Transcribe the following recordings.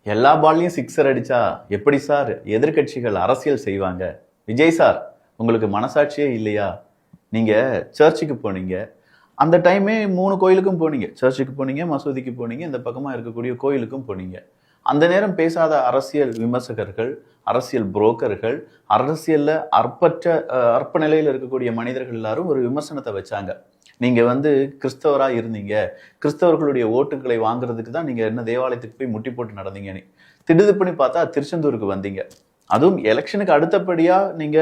எல்லா பால்லையும் சிக்ஸர் அடிச்சா எப்படி சார் எதிர்கட்சிகள் அரசியல் செய்வாங்க? விஜய் சார், உங்களுக்கு மனசாட்சியே இல்லையா? நீங்க சர்ச்சுக்கு போனீங்க, அந்த டைமே 3 கோயிலுக்கும் போனீங்க. சர்ச்சுக்கு போனீங்க, மசூதிக்கு போனீங்க, இந்த பக்கமா இருக்கக்கூடிய கோயிலுக்கும் போனீங்க. அந்த நேரம் பேசாத அரசியல் விமர்சகர்கள், அரசியல் புரோக்கர்கள், அரசியல்ல அற்ப நிலையில் இருக்கக்கூடிய மனிதர்கள் எல்லாரும் ஒரு விமர்சனத்தை வச்சாங்க. நீங்க கிறிஸ்தவரா இருந்தீங்க, கிறிஸ்தவர்களுடைய ஓட்டுகளை வாங்குறதுக்கு தான் நீங்க என்ன தேவாலயத்துக்கு போய் முட்டி போட்டு நடந்தீங்கன்னு. திடுதிப்புன்னு பார்த்தா திருச்செந்தூருக்கு வந்தீங்க. அதுவும் எலெக்ஷனுக்கு அடுத்தபடியா நீங்க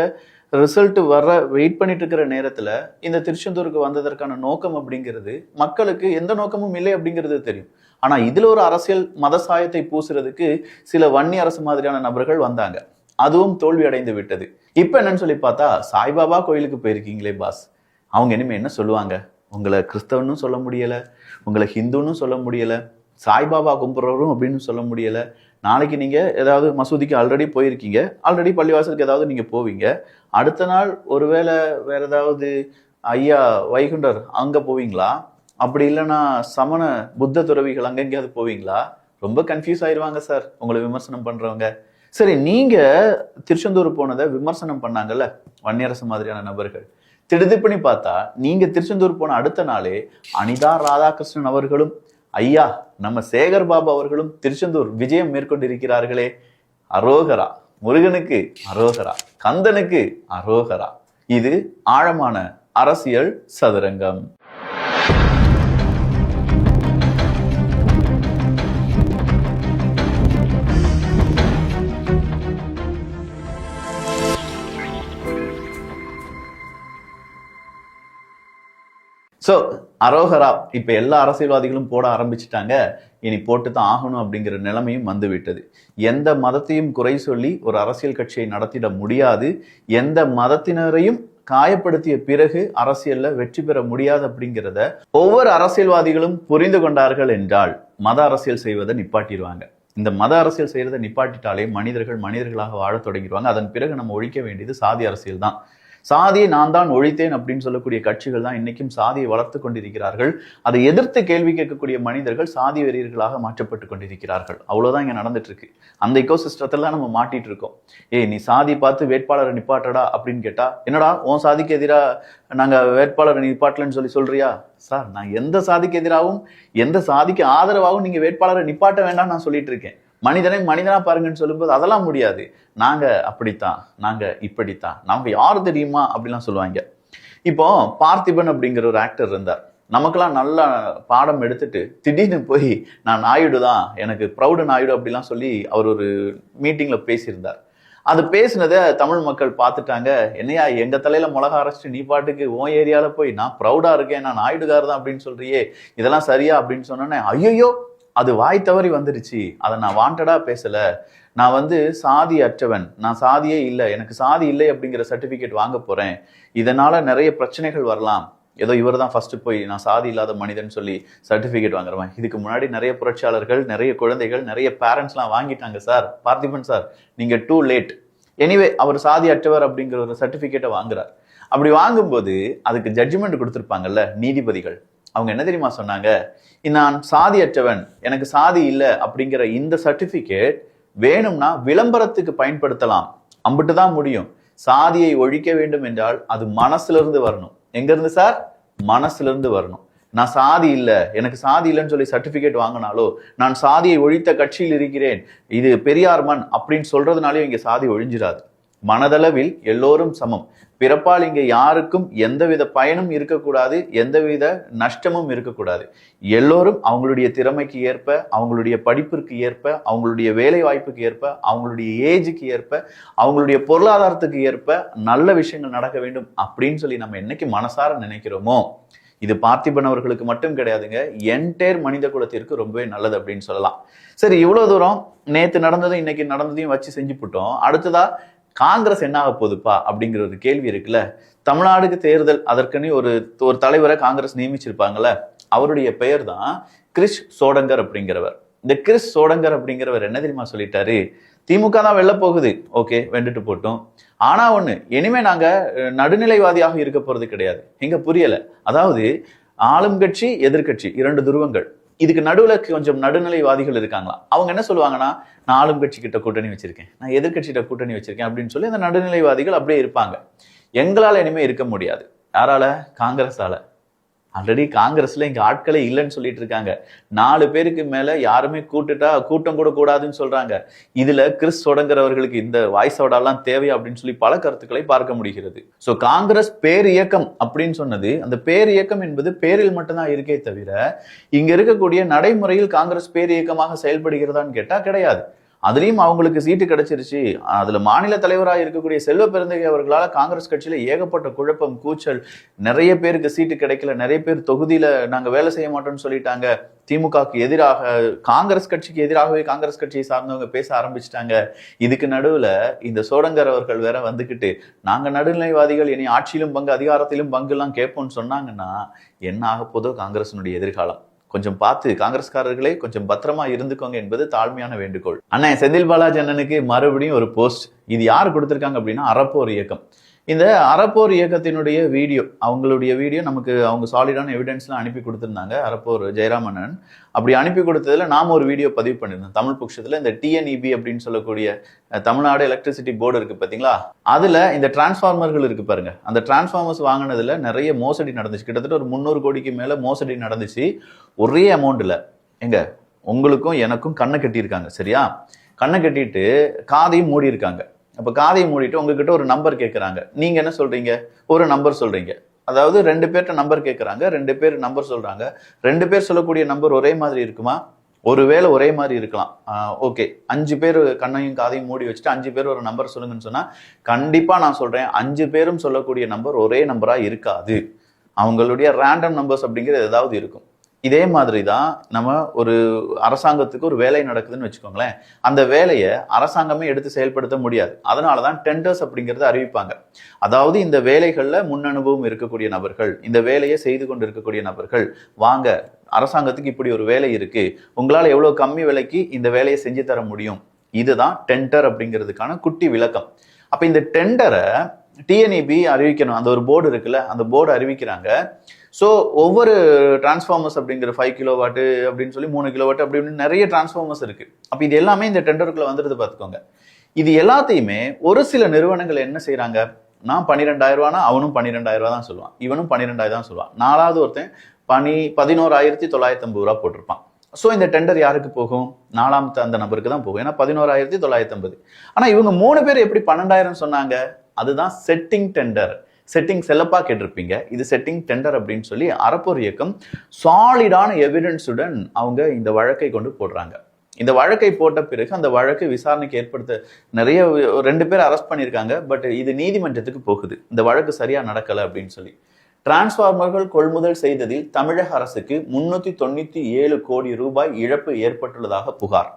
ரிசல்ட் வர வெயிட் பண்ணிட்டு இருக்கிற நேரத்துல இந்த திருச்செந்தூருக்கு வந்ததற்கான நோக்கம் அப்படிங்கிறது மக்களுக்கு எந்த நோக்கமும் இல்லை அப்படிங்கிறது தெரியும். ஆனா இதுல ஒரு அரசியல் மத சாயத்தை பூசுறதுக்கு சில வன்னி அரசு மாதிரியான நபர்கள் வந்தாங்க. அதுவும் தோல்வி அடைந்து விட்டது. இப்ப என்னன்னு சொல்லி பார்த்தா, சாய்பாபா கோயிலுக்கு போயிருக்கீங்களே பாஸ், அவங்க இனிமே என்ன சொல்லுவாங்க? உங்களை கிறிஸ்தவனும் சொல்ல முடியல, உங்களை ஹிந்துன்னு சொல்ல முடியல, சாய்பாபா கும்பிட்றவரும் அப்படின்னு சொல்ல முடியல. நாளைக்கு நீங்க ஏதாவது மசூதிக்கு ஆல்ரெடி போயிருக்கீங்க, ஆல்ரெடி பள்ளிவாசலுக்கு ஏதாவது நீங்க போவீங்க. அடுத்த நாள் ஒருவேளை வேற ஏதாவது ஐயா வைகுண்டர் அங்க போவீங்களா? அப்படி இல்லைன்னா சமண புத்த துறவிகள் அங்க எங்கேயாவது போவீங்களா? ரொம்ப கன்ஃபியூஸ் ஆயிடுவாங்க சார் உங்களை விமர்சனம் பண்றவங்க. சரி, நீங்க திருச்செந்தூர் போனதை விமர்சனம் பண்ணாங்கல்ல வன்னியரசு மாதிரியான நபர்கள், திடுதிப்புன்னு பார்த்தா நீங்க திருச்செந்தூர் போன அடுத்த நாளே அனிதா ராதாகிருஷ்ணன் அவர்களும் ஐயா நம்ம சேகர் பாபு அவர்களும் திருச்செந்தூர் விஜயம் மேற்கொண்டிருக்கிறார்களே. அரோகரா, முருகனுக்கு அரோகரா, கந்தனுக்கு அரோகரா. இது ஆழமான அரசியல் சதுரங்கம். ஸோ அரோகரா இப்ப எல்லா அரசியல்வாதிகளும் போட ஆரம்பிச்சுட்டாங்க. இனி போட்டுதான் ஆகணும் அப்படிங்கிற நிலைமையும் வந்துவிட்டது. எந்த மதத்தையும் குறை சொல்லி ஒரு அரசியல் கட்சியை நடத்திட முடியாது. எந்த மதத்தினரையும் காயப்படுத்திய பிறகு அரசியல்ல வெற்றி பெற முடியாது அப்படிங்கிறத ஒவ்வொரு அரசியல்வாதிகளும் புரிந்து கொண்டார்கள் என்றால் மத அரசியல் செய்வதை நிப்பாட்டிடுவாங்க. இந்த மத அரசியல் செய்யறதை நிப்பாட்டிட்டாலே மனிதர்கள் மனிதர்களாக வாழ தொடங்கிடுவாங்க. அதன் பிறகு நம்ம ஒழிக்க வேண்டியது சாதி அரசியல் தான். சாதியை நான் தான் ஒழித்தேன் அப்படின்னு சொல்லக்கூடிய கட்சிகள் தான் இன்னைக்கும் சாதியை வளர்த்து கொண்டிருக்கிறார்கள். அதை எதிர்த்து கேள்வி கேட்கக்கூடிய மனிதர்கள் சாதி வெறியர்களாக மாற்றப்பட்டு கொண்டிருக்கிறார்கள். அவ்வளவுதான் இங்க நடந்துட்டு இருக்கு. அந்த இக்கோ சிஸ்டத்துல தான் நம்ம மாட்டிட்டு இருக்கோம். நீ சாதி பார்த்து வேட்பாளரை நிப்பாட்டடா அப்படின்னு கேட்டா, என்னடா உன் சாதிக்கு எதிராக நாங்க வேட்பாளரை நிப்பாட்டலன்னு சொல்றியா? சார், நான் எந்த சாதிக்கு எதிராகவும் எந்த சாதிக்கு ஆதரவாகவும் நீங்க வேட்பாளரை நிப்பாட்ட வேண்டாம் நான் சொல்லிட்டு இருக்கேன். மனிதனை மனிதனா பாருங்கன்னு சொல்லும்போது அதெல்லாம் முடியாது. நாங்க அப்படித்தான், நாங்க இப்படித்தான், நமக்கு யாரு தெரியுமா அப்படிலாம் சொல்லுவாங்க. இப்போ பார்த்திபன் அப்படிங்கிற ஒரு ஆக்டர் இருந்தார். நமக்கெல்லாம் நல்ல பாடம் எடுத்துட்டு திடீர்னு போய் நான் நாயுடு தான், எனக்கு ப்ரௌடு நாயுடு அப்படிலாம் சொல்லி அவர் ஒரு மீட்டிங்ல பேசியிருந்தார். அது பேசினதை தமிழ் மக்கள் பார்த்துட்டாங்க. என்னையா எங்க தலையில மிளகா அரைச்சிட்டு நீ பாட்டுக்கு உன் ஏரியால போய் நான் ப்ரௌடா இருக்கேன், நான் நாயுடுகார் தான் அப்படின்னு சொல்றியே, இதெல்லாம் சரியா அப்படின்னு சொன்னோன்னே, ஐயோ அது வாய் தவறி வந்துருச்சு, அதை நான் வாண்டடா பேசல, நான் சாதி அற்றவன், நான் சாதியே இல்லை, எனக்கு சாதி இல்லை அப்படிங்கிற சர்டிபிகேட் வாங்க போறேன், இதனால நிறைய பிரச்சனைகள் வரலாம், ஏதோ இவர் தான் ஃபர்ஸ்ட் போய் நான் சாதி இல்லாத மனிதன் சொல்லி சர்டிபிகேட் வாங்குறவன். இதுக்கு முன்னாடி நிறைய புரட்சியாளர்கள், நிறைய குழந்தைகள், நிறைய பேரண்ட்ஸ்லாம் வாங்கிட்டாங்க சார். பார்த்திபன் சார், நீங்க டூ லேட். எனிவே அவர் சாதி அற்றவர் அப்படிங்கிற ஒரு சர்டிபிகேட்டை வாங்குறார். அப்படி வாங்கும்போது அதுக்கு ஜட்ஜ்மெண்ட் கொடுத்துருப்பாங்கல்ல நீதிபதிகள், அவங்க என்ன தெரியுமா சொன்னாங்க? நான் சாதியற்றவன், எனக்கு சாதி இல்லை அப்படிங்கிற இந்த சர்டிபிகேட் வேணும்னா விளம்பரத்துக்கு பயன்படுத்தலாம், அம்பிட்டுதான் முடியும். சாதியை ஒழிக்க வேண்டும் என்றால் அது மனசுல இருந்து வரணும். எங்க இருந்து சார்? மனசுல இருந்து வரணும். நான் சாதி இல்லை, எனக்கு சாதி இல்லைன்னு சொல்லி சர்டிபிகேட் வாங்கினாலோ, நான் சாதியை ஒழித்த கட்சியில் இருக்கிறேன், இது பெரியார் மண் அப்படின்னு சொல்றதுனாலே இங்க சாதி ஒழிஞ்சிடாது. மனதளவில் எல்லோரும் சமம். பிறப்பால் இங்க யாருக்கும் எந்தவித பயனும் இருக்கக்கூடாது, எந்தவித நஷ்டமும் இருக்கக்கூடாது. எல்லோரும் அவங்களுடைய திறமைக்கு ஏற்ப, அவங்களுடைய படிப்பிற்கு ஏற்ப, அவங்களுடைய வேலை வாய்ப்புக்கு ஏற்ப, அவங்களுடைய ஏஜுக்கு ஏற்ப, அவங்களுடைய பொருளாதாரத்துக்கு ஏற்ப நல்ல விஷயங்கள் நடக்க வேண்டும் அப்படின்னு சொல்லி நம்ம என்னைக்கு மனசார நினைக்கிறோமோ, இது பார்த்திபன் அவர்களுக்கு மட்டும் கிடையாதுங்க, என்டையர் மனித குலத்திற்கு ரொம்பவே நல்லது அப்படின்னு சொல்லலாம். சரி, இவ்வளவு தூரம் நேத்து நடந்ததும் இன்னைக்கு நடந்ததையும் வச்சு செஞ்சு போட்டோம். அடுத்ததா காங்கிரஸ் என்ன ஆக போகுதுப்பா அப்படிங்கிற ஒரு கேள்வி இருக்குல்ல. தமிழ்நாடுக்கு தேர்தல், அதற்குன்னு ஒரு தலைவரை காங்கிரஸ் நியமிச்சிருப்பாங்கல்ல, அவருடைய பெயர் தான் கிரிஷ் சோடங்கர் அப்படிங்கிறவர். இந்த கிரிஷ் சோடங்கர் அப்படிங்கிறவர் என்ன தெரியுமா சொல்லிட்டாரு? திமுக தான் வெல்ல போகுது, ஓகே வெண்டுட்டு போட்டோம், ஆனா ஒண்ணு, இனிமே நாங்க நடுநிலைவாதியாக இருக்க போறது கிடையாது. எங்க புரியல, அதாவது ஆளும் கட்சி எதிர்கட்சி இரண்டு துருவங்கள், இதுக்கு நடுவுல கொஞ்சம் நடுநிலைவாதிகள் இருக்காங்களா, அவங்க என்ன சொல்லுவாங்கன்னா, நான் ஆளும் கட்சி கிட்ட கூட்டணி வச்சிருக்கேன், நான் எதிர்கட்சிகிட்ட கூட்டணி வச்சிருக்கேன் அப்படின்னு சொல்லி அந்த நடுநிலைவாதிகள் அப்படியே இருப்பாங்க. எங்களால இனிமே இருக்க முடியாது. யாரால? காங்கிரஸால. ஆல்ரெடி காங்கிரஸ்ல இங்க ஆட்களே இல்லைன்னு சொல்லிட்டு இருக்காங்க. 4 பேருக்கு மேல யாருமே கூட்டம் கூட கூடாதுன்னு சொல்றாங்க. இதுல கிறிஸ் தொடங்குறவர்களுக்கு இந்த வாய்ஸோடலாம் தேவையா அப்படின்னு சொல்லி பல கருத்துக்களை பார்க்க முடிகிறது. சோ காங்கிரஸ் பேர் இயக்கம் அப்படின்னு சொன்னது, அந்த பேர் இயக்கம் என்பது பேரில் மட்டும்தான் இருக்கே தவிர இங்க இருக்கக்கூடிய நடைமுறையில் காங்கிரஸ் பேர் இயக்கமாக செயல்படுகிறதான்னு கேட்டா கிடையாது. அதுலயும் அவங்களுக்கு சீட்டு கிடைச்சிருச்சு. அதுல மாநில தலைவராக இருக்கக்கூடிய செல்வ பெருந்தகை அவர்களால காங்கிரஸ் கட்சியில ஏகப்பட்ட குழப்பம், கூச்சல், நிறைய பேருக்கு சீட்டு கிடைக்கல, நிறைய பேர் தொகுதியில நாங்க வேலை செய்ய மாட்டோம்னு சொல்லிட்டாங்க. திமுகவுக்கு எதிராக, காங்கிரஸ் கட்சிக்கு எதிராகவே காங்கிரஸ் கட்சியை சார்ந்தவங்க பேச ஆரம்பிச்சிட்டாங்க. இதுக்கு நடுவுல இந்த சோடங்கர் அவர்கள் வேற வந்துகிட்டு நாங்க நடுநிலைவாதிகள், இனி ஆட்சியிலும் பங்கு அதிகாரத்திலும் பங்கு எல்லாம் கேட்போம்னு சொன்னாங்கன்னா என்ன ஆக போதோ காங்கிரசினுடைய எதிர்காலம். கொஞ்சம் பார்த்து காங்கிரஸ்காரர்களே கொஞ்சம் பத்திரமா இருந்துக்கோங்க என்பது தாழ்மையான வேண்டுகோள். அண்ணன் செந்தில் பாலாஜி அண்ணனுக்கு மறுபடியும் ஒரு போஸ்ட். இது யாரு கொடுத்திருக்காங்க அப்படின்னா அறப்போர் இயக்கம். இந்த அறப்போர் இயக்கத்தினுடைய வீடியோ, அவங்களுடைய வீடியோ நமக்கு அவங்க சாலிடான எவிடன்ஸ்லாம் அனுப்பி கொடுத்திருந்தாங்க. அறப்போர் ஜெயராமண்ணன் அப்படி அனுப்பி கொடுத்ததுல நாம ஒரு வீடியோ பதிவு பண்ணியிருந்தோம் தமிழ் புக்ஷத்துல. இந்த டிஎன்இபி அப்படின்னு சொல்லக்கூடிய தமிழ்நாடு எலக்ட்ரிசிட்டி போர்டு இருக்கு பாத்தீங்களா, அதுல இந்த டிரான்ஸ்ஃபார்மர்கள் இருக்கு பாருங்க, அந்த டிரான்ஸ்ஃபார்மர்ஸ் வாங்கினதுல நிறைய மோசடி நடந்துச்சு. கிட்டத்தட்ட ஒரு 300 கோடிக்கு மேல மோசடி நடந்துச்சு. ஒரே அமௌண்ட்ல எங்க உங்களுக்கும் எனக்கும் கண்ணை கட்டியிருக்காங்க. சரியா, கண்ணை கட்டிட்டு காதையும் மூடி இருக்காங்க. அப்ப காதையை மூடிட்டு உங்ககிட்ட ஒரு நம்பர் கேட்கறாங்க. நீங்க என்ன சொல்றீங்க? ஒரு நம்பர் சொல்றீங்க. அதாவது 2 பேர்ட்ட நம்பர் கேட்கறாங்க, 2 பேர் நம்பர் சொல்றாங்க. 2 பேர் சொல்லக்கூடிய நம்பர் ஒரே மாதிரி இருக்குமா? ஒருவேளை ஒரே மாதிரி இருக்கலாம். ஓகே, 5 பேர் கண்ணையும் காதையும் மூடி வச்சுட்டு 5 பேர் ஒரு நம்பர் சொல்லுங்கன்னு சொன்னா கண்டிப்பா நான் சொல்றேன் 5 பேரும் சொல்லக்கூடிய நம்பர் ஒரே நம்பரா இருக்காது. அவங்களுடைய ரேண்டம் நம்பர்ஸ் அப்படிங்கிறது ஏதாவது இருக்கும். இதே மாதிரி தான் நம்ம ஒரு அரசாங்கத்துக்கு ஒரு வேலை நடக்குதுன்னு வச்சுக்கோங்களேன், அந்த வேலையை அரசாங்கமே எடுத்து செயல்படுத்த முடியாது. அதனாலதான் டெண்டர்ஸ் அப்படிங்கறத அறிவிப்பாங்க. அதாவது இந்த வேலைகள்ல முன் அனுபவம் இருக்கக்கூடிய நபர்கள், இந்த வேலையை செய்து கொண்டு இருக்கக்கூடிய நபர்கள், வாங்க அரசாங்கத்துக்கு இப்படி ஒரு வேலை இருக்கு, உங்களால எவ்வளவு கம்மி விலைக்கு இந்த வேலையை செஞ்சு தர முடியும். இதுதான் டெண்டர் அப்படிங்கிறதுக்கான குட்டி விளக்கம். அப்ப இந்த டெண்டரை டிஎன்இபி அறிவிக்கணும். அந்த ஒரு போர்டு இருக்குல்ல, அந்த போர்டு அறிவிக்கிறாங்க. ஸோ ஒவ்வொரு டிரான்ஸ்ஃபார்மர்ஸ் அப்படிங்கிற 5 கிலோவாட் அப்படின்னு சொல்லி 3 கிலோவாட் அப்படின்னு நிறைய டிரான்ஸ்ஃபார்மர்ஸ் இருக்கு. அப்ப இது எல்லாமே இந்த டெண்டருக்குள்ள வந்துடுது பார்த்துக்கோங்க. இது எல்லாத்தையுமே ஒரு சில நிறுவனங்கள் என்ன செய்யறாங்க, நான் 12,000 ரூபானா அவனும் 12,000 ரூபா தான் சொல்லுவான், இவனும் 12,000 தான் சொல்லுவான். 4வது ஒருத்தன் 11,950 ரூபா போட்டிருப்பான். ஸோ இந்த டெண்டர் யாருக்கு போகும்? 4வது அந்த நபருக்கு தான் போகும். ஏன்னா 11,950. ஆனா இவங்க 3 பேர் எப்படி 12,000 சொன்னாங்க? அதுதான் செட்டிங் டெண்டர். செட்டிங் செல்லப்பா கேட்டிருப்பீங்க. இது செட்டிங் டெண்டர் அப்படின்னு சொல்லி அறப்போர் இயக்கம் சாலிடான எவிடன்ஸுடன் அவங்க இந்த வழக்கை கொண்டு போடுறாங்க. இந்த வழக்கை போட்ட பிறகு அந்த வழக்கு விசாரணைக்கு ஏற்படுத்த நிறைய 2 பேர் அரெஸ்ட் பண்ணியிருக்காங்க. பட் இது நீதிமன்றத்துக்கு போகுது, இந்த வழக்கு சரியா நடக்கல அப்படின்னு சொல்லி. டிரான்ஸ்ஃபார்மர்கள் கொள்முதல் செய்ததில் தமிழக அரசுக்கு 397 கோடி ரூபாய் இழப்பு ஏற்பட்டுள்ளதாக புகார்.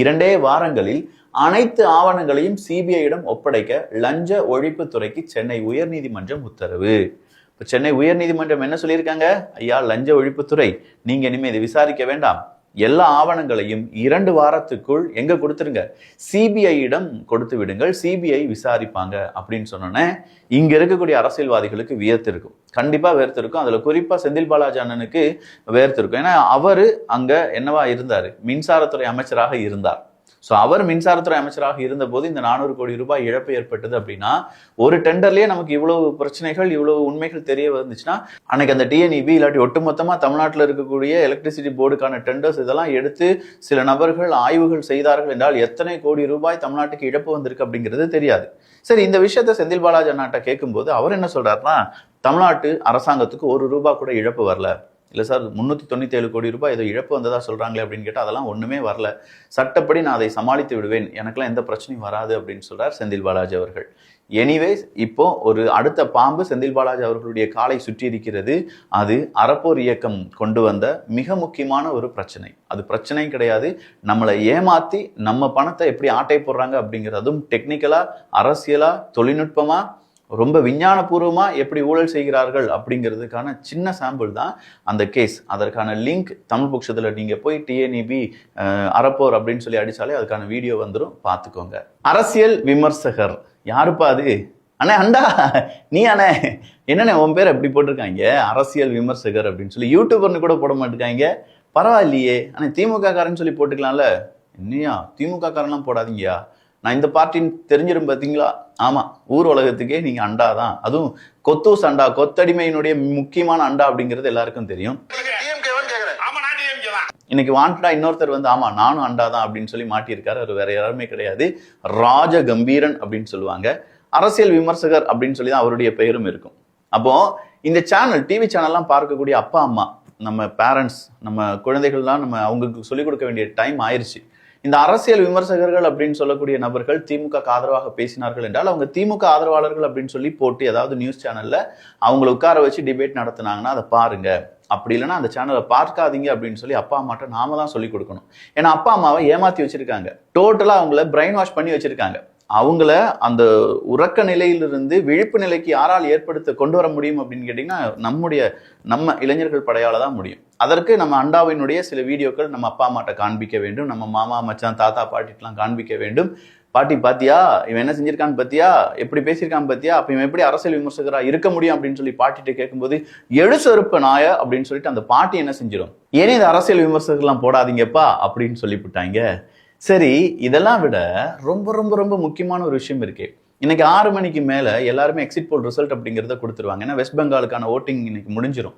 2 வாரங்களில் அனைத்து ஆவணங்களையும் சிபிஐயிடம் ஒப்படைக்க லஞ்ச ஒழிப்புத்துறைக்கு சென்னை உயர்நீதிமன்றம் உத்தரவு. இப்ப சென்னை உயர்நீதிமன்றம் என்ன சொல்லியிருக்காங்க? ஐயா, லஞ்ச ஒழிப்புத்துறை, நீங்க இனிமே இதை விசாரிக்க வேண்டாம், எல்லா ஆவணங்களையும் 2 வாரத்துக்குள் எங்க கொடுத்துருங்க, சிபிஐயிடம் கொடுத்து விடுங்கள், சிபிஐ விசாரிப்பாங்க அப்படின்னு சொன்னோன்னே இங்க இருக்கக்கூடிய அரசியல்வாதிகளுக்கு வியர்த்திருக்கும். கண்டிப்பா வேர்த்திருக்கும். அதுல குறிப்பா செந்தில் பாலாஜி அண்ணனுக்கு வேர்த்திருக்கும். ஏன்னா அவரு அங்க என்னவா இருந்தாரு, மின்சாரத்துறை அமைச்சராக இருந்தார். ஸோ அவர் மின்சாரத்துறை அமைச்சராக இருந்த போது இந்த 400 கோடி ரூபாய் இழப்பு ஏற்பட்டது அப்படின்னா, ஒரு டெண்டர்லயே நமக்கு இவ்வளவு பிரச்சனைகள், இவ்வளவு உண்மைகள் தெரிய வந்துச்சுன்னா, அன்னைக்கு அந்த டிஎன்இபி இல்லாட்டி ஒட்டுமொத்தமா தமிழ்நாட்டில் இருக்கக்கூடிய எலக்ட்ரிசிட்டி போர்டுக்கான டெண்டர்ஸ் இதெல்லாம் எடுத்து சில நபர்கள் ஆய்வுகள் செய்தார்கள் என்றால் எத்தனை கோடி ரூபாய் தமிழ்நாட்டுக்கு இழப்பு வந்திருக்கு அப்படிங்கிறது தெரியாது. சரி, இந்த விஷயத்த செந்தில் பாலாஜி அண்ணாட்ட கேட்கும்போது அவர் என்ன சொல்றாருன்னா, தமிழ்நாட்டு அரசாங்கத்துக்கு 1 ரூபாய் கூட இழப்பு வரல. இல்லை சார், 397 கோடி ரூபாய் ஏதோ இழப்பு வந்ததா சொல்றாங்களே அப்படின்னு கேட்டால் அதெல்லாம் ஒண்ணுமே வரல, சட்டப்படி நான் அதை சமாளித்து விடுவேன், எனக்கெல்லாம் எந்த பிரச்சனையும் வராது அப்படின்னு சொல்றார் செந்தில் பாலாஜி அவர்கள். எனிவேஸ், இப்போ ஒரு அடுத்த பாம்பு செந்தில் பாலாஜி அவர்களுடைய காலை சுற்றி இருக்கிறது. அது அறப்போர் இயக்கம் கொண்டு வந்த மிக முக்கியமான ஒரு பிரச்சனை. அது பிரச்சனை கிடையாது, நம்மளை ஏமாத்தி நம்ம பணத்தை எப்படி ஆட்டை போடுறாங்க அப்படிங்கிறதும் டெக்னிக்கலா, அரசியலா, தொழில்நுட்பமா, ரொம்ப விஞ்ஞானபூர்வமா எப்படி ஊழல் செய்கிறார்கள் அப்படிங்கிறதுக்கான சின்ன சாம்பிள் தான் அந்த கேஸ். அதற்கான லிங்க் தமிழ் புக்ஷத்துல நீங்க போய் டிஎன்இபி அறப்போர் அப்படின்னு சொல்லி அடிச்சாலே அதுக்கான வீடியோ வந்துடும், பார்த்துக்கோங்க. அரசியல் விமர்சகர் யாருப்பா அது? அண்ணே அண்டா, நீ அண்ணே, என்னண்ணே உன் பேர் எப்படி போட்டிருக்காங்க அரசியல் விமர்சகர் அப்படின்னு சொல்லி? யூடியூபர்னு கூட போட மாட்டேங்காங்க, பரவாயில்லையே, ஆனா திமுக காரன்னு சொல்லி போட்டுக்கலாம்ல. என்னையா திமுக காரன்லாம் போடாதீங்கயா, நான் இந்த பார்ட்டின்னு தெரிஞ்சிடும் பார்த்தீங்களா? ஆமா, ஊர் உலகத்துக்கே நீங்க அண்டா தான், அதுவும் கொத்தூஸ் அண்டா, கொத்தடிமையினுடைய முக்கியமான அண்டா அப்படிங்கிறது எல்லாருக்கும் தெரியும். இன்னைக்கு வாண்டடா இன்னொருத்தர் வந்து ஆமா நானும் அண்டா தான் அப்படின்னு சொல்லி மாட்டியிருக்காரு. அவர் வேற யாருமே கிடையாது, ராஜ கம்பீரன் அப்படின்னு சொல்லுவாங்க. அரசியல் விமர்சகர் அப்படின்னு சொல்லி தான் அவருடைய பெயரும் இருக்கும். அப்போ இந்த சேனல், டிவி சேனல்லாம் பார்க்கக்கூடிய அப்பா அம்மா, நம்ம பேரண்ட்ஸ், நம்ம குழந்தைகள்லாம் நம்ம அவங்களுக்கு சொல்லிக் கொடுக்க வேண்டிய டைம் ஆயிடுச்சு. இந்த அரசியல் விமர்சகர்கள் அப்படின்னு சொல்லக்கூடிய நபர்கள் திமுக ஆதரவாக பேசினார்கள் என்றால் அவங்க திமுக ஆதரவாளர்கள் அப்படின்னு சொல்லி போட்டு ஏதாவது நியூஸ் சேனல்ல அவங்களை உட்கார வச்சு டிபேட் நடத்தினாங்கன்னா அதை பாருங்க. அப்படி இல்லைன்னா அந்த சேனலை பார்க்காதீங்க அப்படின்னு சொல்லி அப்பா அம்மாட்ட நாம தான் சொல்லி கொடுக்கணும். ஏன்னா அப்பா அம்மாவை ஏமாத்தி வச்சிருக்காங்க, டோட்டலா அவங்கள பிரெயின் வாஷ் பண்ணி வச்சிருக்காங்க. அவங்கள அந்த உறக்க நிலையிலிருந்து விழிப்பு நிலைக்கு யாரால் ஏற்படுத்த கொண்டு வர முடியும் அப்படின்னு கேட்டீங்கன்னா நம்ம இளைஞர்கள் படையால தான் முடியும். அதற்கு நம்ம அண்டாவினுடைய சில வீடியோக்கள் நம்ம அப்பா அம்மாட்ட காண்பிக்க வேண்டும், நம்ம மாமா மச்சான் தாத்தா பாட்டிட்டெல்லாம் காண்பிக்க வேண்டும். பாட்டி பாத்தியா, இவன் என்ன செஞ்சிருக்கான்னு பாத்தியா, எப்படி பேசியிருக்கான்னு பாத்தியா, அப்ப இவன் எப்படி அரசியல் விமர்சகரா இருக்க முடியும் அப்படின்னு சொல்லி பாட்டிட்டு கேட்கும்போது எழுசறுப்பு நாய அப்படின்னு சொல்லிட்டு அந்த பாட்டி என்ன செஞ்சிடும், ஏனே இந்த அரசியல் விமர்சகர்லாம் போடாதீங்கப்பா அப்படின்னு சொல்லிவிட்டாங்க. சரி, இதெல்லாம் விட ரொம்ப ரொம்ப ரொம்ப முக்கியமான ஒரு விஷயம் இருக்கு. இன்னைக்கு 6 மணிக்கு மேல எல்லாருமே எக்ஸிட் போல் ரிசல்ட் அப்படிங்கிறத கொடுத்துருவாங்க. ஏன்னா வெஸ்ட் பெங்காலுக்கான ஓட்டிங் இன்னைக்கு முடிஞ்சிடும்,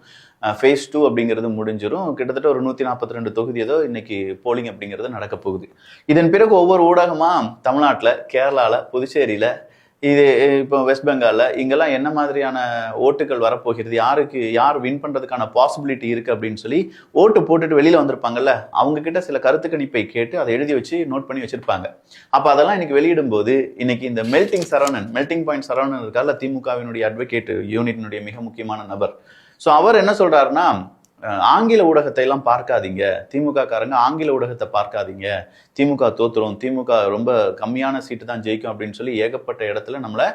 ஃபேஸ் 2 அப்படிங்கிறது முடிஞ்சிடும். கிட்டத்தட்ட ஒரு 142 தொகுதி ஏதோ இன்னைக்கு போலிங் அப்படிங்கிறது நடக்க போகுது. இதன் பிறகு ஒவ்வொரு ஊடகமா தமிழ்நாட்டில், கேரளால, புதுச்சேரியில, இது இப்போ வெஸ்ட் பெங்கால்ல இங்கெல்லாம் என்ன மாதிரியான ஓட்டுகள் வரப்போகிறது, யார் வின் பண்றதுக்கான பாசிபிலிட்டி இருக்கு அப்படின்னு சொல்லி ஓட்டு போட்டுட்டு வெளியில வந்திருப்பாங்கல்ல, அவங்க கிட்ட சில கருத்து கணிப்பை கேட்டு அதை எழுதி வச்சு நோட் பண்ணி வச்சிருப்பாங்க. அப்ப அதெல்லாம் இன்னைக்கு வெளியிடும் போது இன்னைக்கு இந்த மெல்டிங் பாயிண்ட் சரவணன் இருக்கார்ல, திமுகவினுடைய அட்வொகேட் யூனிட்டினுடைய மிக முக்கியமான நபர். ஸோ அவர் என்ன சொல்றாருன்னா, ஆங்கில ஊடகத்தை எல்லாம் பார்க்காதீங்க, திமுக காரங்க ஆங்கில ஊடகத்தை பார்க்காதீங்க, திமுக தோத்துரும், திமுக ரொம்ப கம்மியான சீட்டு தான் ஜெயிக்கும் அப்படின்னு சொல்லி ஏகப்பட்ட இடத்துல நம்மள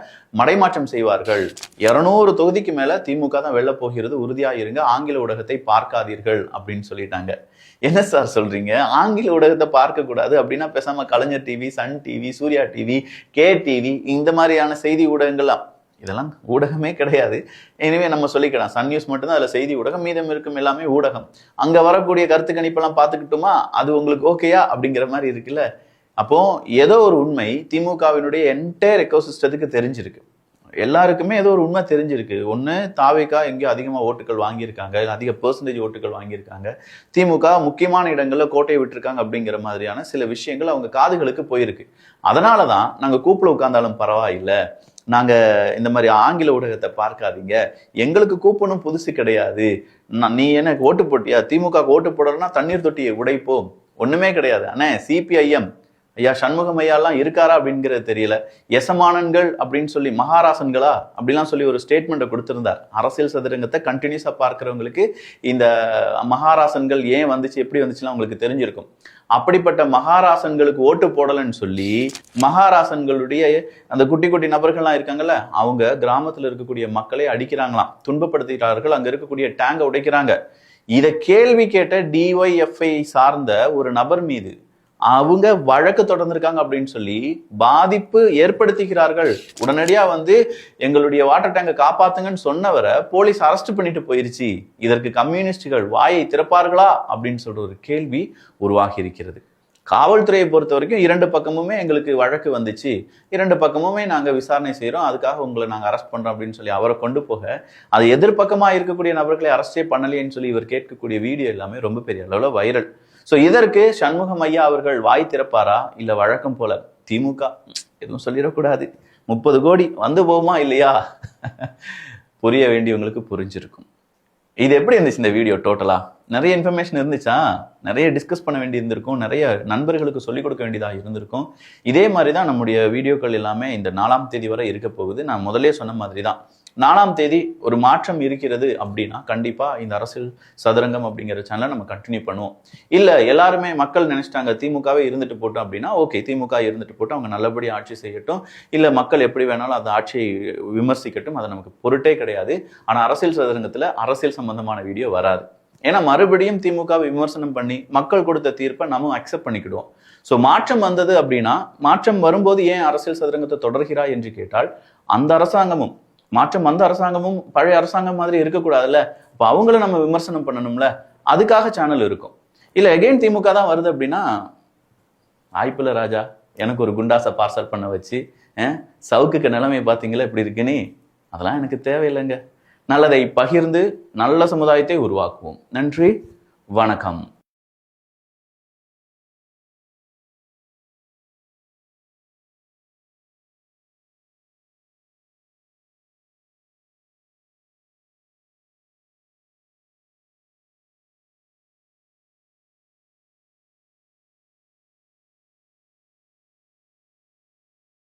மடைமாற்றம் செய்வார்கள். 200 தொகுதிக்கு மேல திமுக தான் வெல்ல போகிறது, உறுதியாயிருங்க, ஆங்கில ஊடகத்தை பார்க்காதீர்கள் அப்படின்னு சொல்லிட்டாங்க. என்ன சார் சொல்றீங்க, ஆங்கில ஊடகத்தை பார்க்க கூடாது அப்படின்னா பேசாம Kalaignar TV, Sun TV, Surya TV, K TV, இந்த மாதிரியான செய்தி ஊடகங்கள்லாம், இதெல்லாம் ஊடகமே கிடையாது. எனவே நம்ம சொல்லிக்கலாம், சன் நியூஸ் மட்டும்தான் அதுல செய்தி ஊடகம், மீதம் இருக்கும் எல்லாமே ஊடகம். அங்க வரக்கூடிய கருத்து கணிப்பெல்லாம் பார்த்துக்கிட்டோமா, அது உங்களுக்கு ஓகேயா அப்படிங்கிற மாதிரி இருக்குல்ல. அப்போ ஏதோ ஒரு உண்மை திமுகவினுடைய என்டையர் எக்கோசிஸ்டத்துக்கு தெரிஞ்சிருக்கு, எல்லாருக்குமே ஏதோ ஒரு உண்மை தெரிஞ்சிருக்கு. ஒன்று, தாவேகா எங்கேயோ அதிகமாக ஓட்டுகள் வாங்கியிருக்காங்க, அதிக பெர்சன்டேஜ் ஓட்டுகள் வாங்கியிருக்காங்க, திமுக முக்கியமான இடங்களில் கோட்டையை விட்டுருக்காங்க அப்படிங்கிற மாதிரியான சில விஷயங்கள் அவங்க காதுகளுக்கு போயிருக்கு. அதனால தான் நாங்கள் கூப்பிட உட்கார்ந்தாலும் பரவாயில்லை, நாங்க இந்த மாதிரி ஆங்கில ஊடகத்தை பார்க்காதீங்க, எங்களுக்கு கூப்பனும் புதுசு கிடையாது, நீ என்ன ஓட்டு போட்டியா, திமுக ஓட்டு போடலன்னா தண்ணீர் தொட்டியை உடைப்போம், ஒண்ணுமே கிடையாது. ஆனா சிபிஐஎம் ஐயா சண்முகம் ஐயாலாம் இருக்காரா அப்படிங்கிறது தெரியல. எசமானன்கள் அப்படின்னு சொல்லி, மகாராசன்களா அப்படிலாம் சொல்லி ஒரு ஸ்டேட்மெண்ட்டை கொடுத்திருந்தார். அரசியல் சதுரங்கத்தை கண்டினியூஸா பார்க்கிறவங்களுக்கு இந்த மகாராசன்கள் ஏன் வந்துச்சு, எப்படி வந்துச்சுன்னா உங்களுக்கு தெரிஞ்சிருக்கும். அப்படிப்பட்ட மகாராசன்களுக்கு ஓட்டு போடலன்னு சொல்லி மகாராசன்களுடைய அந்த குட்டி குட்டி நபர்கள்லாம் இருக்காங்கல்ல, அவங்க கிராமத்துல இருக்கக்கூடிய மக்களை அடிக்கிறாங்களாம், துன்பப்படுத்துகிறார்கள், அங்க இருக்கக்கூடிய டேங்கை உடைக்கிறாங்க. இதை கேள்வி கேட்ட டிஒய்எஃப்ஐ சார்ந்த ஒரு நபர் மீது அவங்க வழக்கு தொடர்ந்திருக்காங்க அப்படின்னு சொல்லி பாதிப்பு ஏற்படுத்துகிறார்கள். உடனடியா வந்து எங்களுடைய வாட்டர் டேங்கை காப்பாத்துங்கன்னு சொன்னவரை போலீஸ் அரெஸ்ட் பண்ணிட்டு போயிருச்சு. இதற்கு கம்யூனிஸ்டுகள் வாயை திறப்பார்களா அப்படின்னு சொல்ற ஒரு கேள்வி உருவாகி இருக்கிறது. காவல்துறையை பொறுத்த வரைக்கும் 2 பக்கமுமே எங்களுக்கு வழக்கு வந்துச்சு, 2 பக்கமுமே நாங்க விசாரணை செய்யறோம், அதுக்காக உங்களை நாங்க அரெஸ்ட் பண்றோம் அப்படின்னு சொல்லி அவரை கொண்டு போக, அது எதிர்பக்கமா இருக்கக்கூடிய நபர்களை அரெஸ்டே பண்ணலையேன்னு சொல்லி இவர் கேட்கக்கூடிய வீடியோ எல்லாமே ரொம்ப பெரிய அளவுல வைரல். ஸோ இதற்கு சண்முகம் ஐயா அவர்கள் வாய் திறப்பாரா, இல்ல வழக்கம் போல திமுக எதுவும் சொல்லிடக்கூடாது, 30 கோடி வந்து போகுமா இல்லையா, புரிய வேண்டியவங்களுக்கு புரிஞ்சிருக்கும். இது எப்படி இருந்துச்சு இந்த வீடியோ? டோட்டலா நிறைய இன்ஃபர்மேஷன் இருந்துச்சா, நிறைய டிஸ்கஸ் பண்ண வேண்டி இருந்திருக்கும், நிறைய நண்பர்களுக்கு சொல்லிக் கொடுக்க வேண்டியதாக இருந்திருக்கும். இதே மாதிரி தான் நம்முடைய வீடியோக்கள் எல்லாமே இந்த 4ஆம் தேதி வரை இருக்க போகுது. நான் முதலே சொன்ன மாதிரி தான், 4ஆம் தேதி ஒரு மாற்றம் இருக்கிறது அப்படின்னா கண்டிப்பா இந்த அரசியல் சதுரங்கம் அப்படிங்கிற சேனலை நம்ம கண்டினியூ பண்ணுவோம். இல்ல எல்லாருமே மக்கள் நினைச்சிட்டாங்க திமுகவே இருந்துட்டு போட்டோம் அப்படின்னா ஓகே, திமுக இருந்துட்டு போட்டோம், அவங்க நல்லபடியாக ஆட்சி செய்யட்டும், இல்ல மக்கள் எப்படி வேணாலும் அந்த ஆட்சியை விமர்சிக்கட்டும், அது நமக்கு பொருட்டே கிடையாது. ஆனா அரசியல் சதுரங்கத்துல அரசியல் சம்பந்தமான வீடியோ வராது. ஏன்னா மறுபடியும் திமுகவை விமர்சனம் பண்ணி மக்கள் கொடுத்த தீர்ப்பை நம்ம அக்செப்ட் பண்ணிக்கிடுவோம். ஸோ மாற்றம் வந்தது அப்படின்னா, மாற்றம் வரும்போது ஏன் அரசியல் சதுரங்கத்தை தொடர்கிறாய் என்று கேட்டால், அந்த அரசாங்கமும் மாற்றம் வந்த அரசாங்கமும் பழைய அரசாங்கம் மாதிரி இருக்கக்கூடாதுல்ல, அப்போ அவங்கள நம்ம விமர்சனம் பண்ணணும்ல, அதுக்காக சேனல் இருக்கும். இல்ல எகைன் திமுக தான் வருது அப்படின்னா வாய்ப்பில்ல ராஜா, எனக்கு ஒரு குண்டாசை பார்சல் பண்ண வச்சு சவுக்குக்கு நிலைமையை பார்த்தீங்களா எப்படி இருக்குன்னு, அதெல்லாம் எனக்கு தேவையில்லைங்க. நல்லதை பகிர்ந்து நல்ல சமுதாயத்தை உருவாக்குவோம். நன்றி, வணக்கம்.